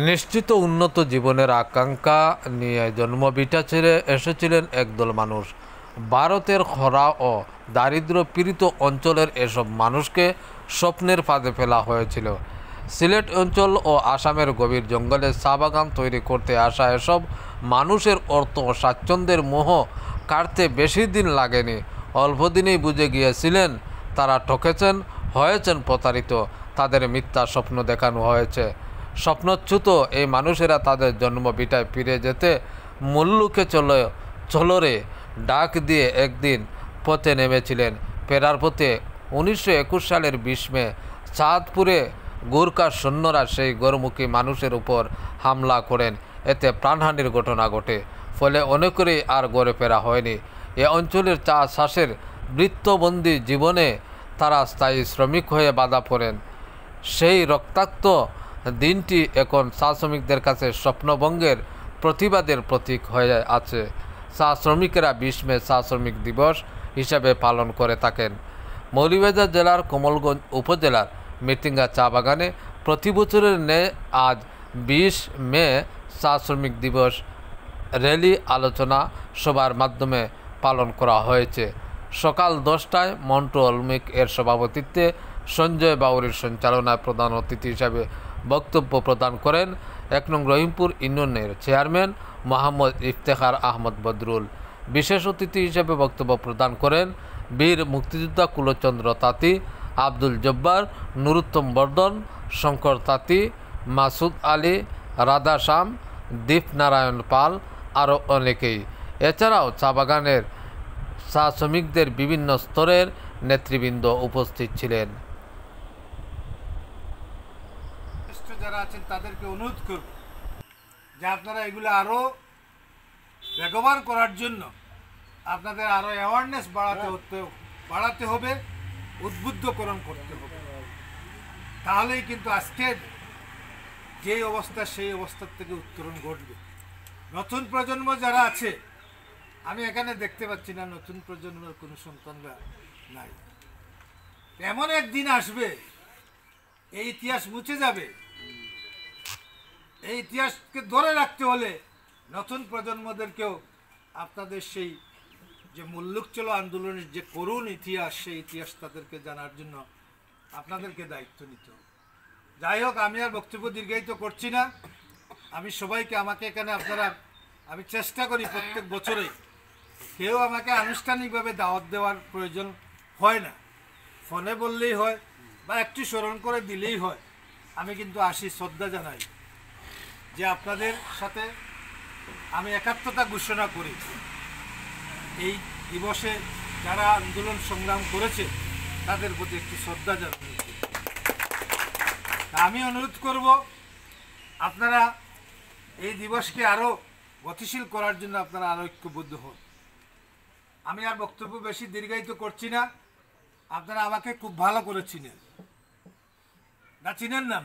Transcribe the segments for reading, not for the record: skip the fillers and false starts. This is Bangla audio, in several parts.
নিশ্চিত উন্নত জীবনের আকাঙ্ক্ষা নিয়ে জন্মভিটা ছেড়ে এসেছিলেন একদল মানুষ। ভারতের খরা ও দারিদ্র্য পীড়িত অঞ্চলের এসব মানুষকে স্বপ্নের ফাঁদে ফেলা হয়েছিল। সিলেট অঞ্চল ও আসামের গভীর জঙ্গলে চা বাগান তৈরি করতে আসা এসব মানুষের অর্থ ও স্বাচ্ছন্দ্যের মোহ কাটতে বেশি দিন লাগেনি। অল্প দিনেই বুঝে গিয়েছিলেন তারা ঠকেছেন, হয়েছেন প্রতারিত, তাদের মিথ্যা স্বপ্ন দেখানো হয়েছে। স্বপ্নচ্যুত এই মানুষেরা তাদের জন্মভিটায় ফিরে যেতে মুল্লুকে চলরে ডাক দিয়ে একদিন পথে নেমেছিলেন। ফেরার পথে 1921 সালের 20 মে চাঁদপুরে গোর্খা সৈন্যরা সেই গরমুখী মানুষের উপর হামলা করেন। এতে প্রাণহানির ঘটনা ঘটে, ফলে অনেকেরই আর গড়ে ফেরা হয়নি। এ অঞ্চলের চা চাষের বৃত্তবন্দী জীবনে তারা স্থায়ী শ্রমিক হয়ে বাধা পড়েন। সেই রক্তাক্ত দিনটি এখন চা শ্রমিকদের কাছে স্বপ্নভঙ্গের প্রতিবাদের প্রতীক হয়ে আছে। চা শ্রমিকেরা 20 মে চা শ্রমিক দিবস হিসাবে পালন করে থাকেন। মৌলভীবাজার জেলার কমলগঞ্জ উপজেলার মিটিঙ্গা চা বাগানে প্রতি বছরের ন্যায় আজ 20 মে চা শ্রমিক দিবস র্যালি, আলোচনা সভার মাধ্যমে পালন করা হয়েছে। সকাল 10টায় মন্টু অলমিক এর সভাপতিত্বে সঞ্জয় বাউরির সঞ্চালনায় প্রধান অতিথি হিসাবে বক্তব্য প্রদান করেন 1 নং রহিমপুর ইউনিয়নের চেয়ারম্যান মোহাম্মদ ইফতেখার আহমদ বদরুল। বিশেষ অতিথি হিসেবে বক্তব্য প্রদান করেন বীর মুক্তিযোদ্ধা কুলচন্দ্র তাঁতি, আব্দুল জব্বার, নুরুত্তম বর্ধন, শঙ্কর তাঁতি, মাসুদ আলী, রাধা শ্যাম, দীপনারায়ণ পাল, আরও অনেকেই। এছাড়াও চা বাগানের চা শ্রমিকদের বিভিন্ন স্তরের নেতৃবৃন্দ উপস্থিত ছিলেন। যারা আছেন তাদেরকে অনুরোধ করব যে আপনারা এগুলো আরও বেগবান করার জন্য আপনাদের আরও অ্যাওয়ারনেস বাড়াতে হবে, উদ্বুদ্ধকরণ করতে হবে। তাহলেই কিন্তু আজকের যেই অবস্থা সেই অবস্থার থেকে উত্তরণ ঘটবে। নতুন প্রজন্ম যারা আছে, আমি এখানে দেখতে পাচ্ছি না নতুন প্রজন্মের কোনো সন্তানরা নাই। এমন একদিন আসবে এই ইতিহাস মুছে যাবে। এই ইতিহাসকে ধরে রাখতে হলে নতুন প্রজন্মদেরকেও আপনাদের সেই যে মুল্লুকচলো আন্দোলনের যে করুণ ইতিহাস, সেই ইতিহাস তাদেরকে জানার জন্য আপনাদেরকে দায়িত্ব নিতে হবে। যাই হোক, আমি আর বক্তব্য দীর্ঘায়িত করছি না। আমি সবাইকে, আমাকে এখানে আমি চেষ্টা করি প্রত্যেক বছরে কেউ আমাকে আনুষ্ঠানিকভাবে দাওয়াত দেওয়ার প্রয়োজন হয় না, ফোনে বললেই হয় বা একটু স্মরণ করে দিলেই হয়। আমি কিন্তু আসি, শ্রদ্ধা জানাই যে আপনাদের সাথে আমি একাত্মতা ঘোষণা করি। এই দিবসে যারা আন্দোলন সংগ্রাম করেছে তাদের প্রতি একটি শ্রদ্ধা জানাই। আমি অনুরোধ করব আপনারা এই দিবসকে আরও গতিশীল করার জন্য আপনারা আরও ঐক্যবদ্ধ হন। আমি আর বক্তব্য বেশি দীর্ঘায়িত করছি না। আপনারা আমাকে খুব ভালো করে চিনেন, না চিনেন না?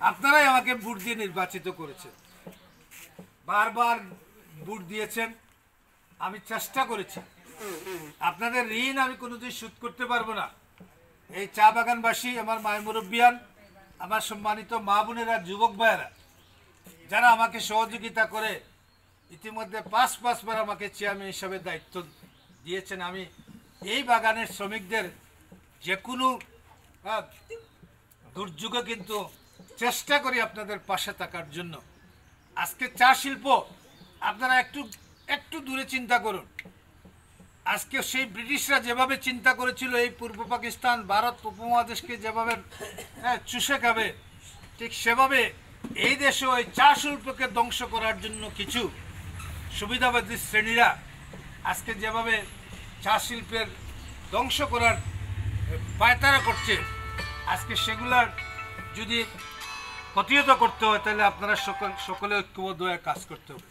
আপনারাই আমাকে ভোট দিয়ে নির্বাচিত করেছেন, বারবার ভোট দিয়েছেন। আমি চেষ্টা করেছি, আপনাদের ঋণ আমি কোনোদিন শোধ করতে পারবো না। এই চা বাগানবাসী, আমার মায় মুরব্বিয়ান, আমার সম্মানিত মা বোনেরা, যুবক ভাইয়েরা যারা আমাকে সহযোগিতা করে ইতিমধ্যে 5 বার আমাকে চেয়ারম্যান হিসাবে দায়িত্ব দিয়েছেন। আমি এই বাগানের শ্রমিকদের যে কোনো দুর্যোগে কিন্তু চেষ্টা করি আপনাদের পাশে থাকার জন্য। আজকে চা শিল্প আপনারা একটু দূরে চিন্তা করুন। আজকে সেই ব্রিটিশরা যেভাবে চিন্তা করেছিল এই পূর্ব পাকিস্তান, ভারত উপমহাদেশকে যেভাবে চুষে খাবে, ঠিক সেভাবে এই দেশে ওই চা শিল্পকে ধ্বংস করার জন্য কিছু সুবিধাবাদী শ্রেণীরা আজকে যেভাবে চা শিল্পের ধ্বংস করার পায়তারা করছে, আজকে সেগুলার যদি প্রতিহত করতে হয় তাহলে আপনারা সকলে ঐক্যবদ্ধ হয়ে কাজ করতে হবে।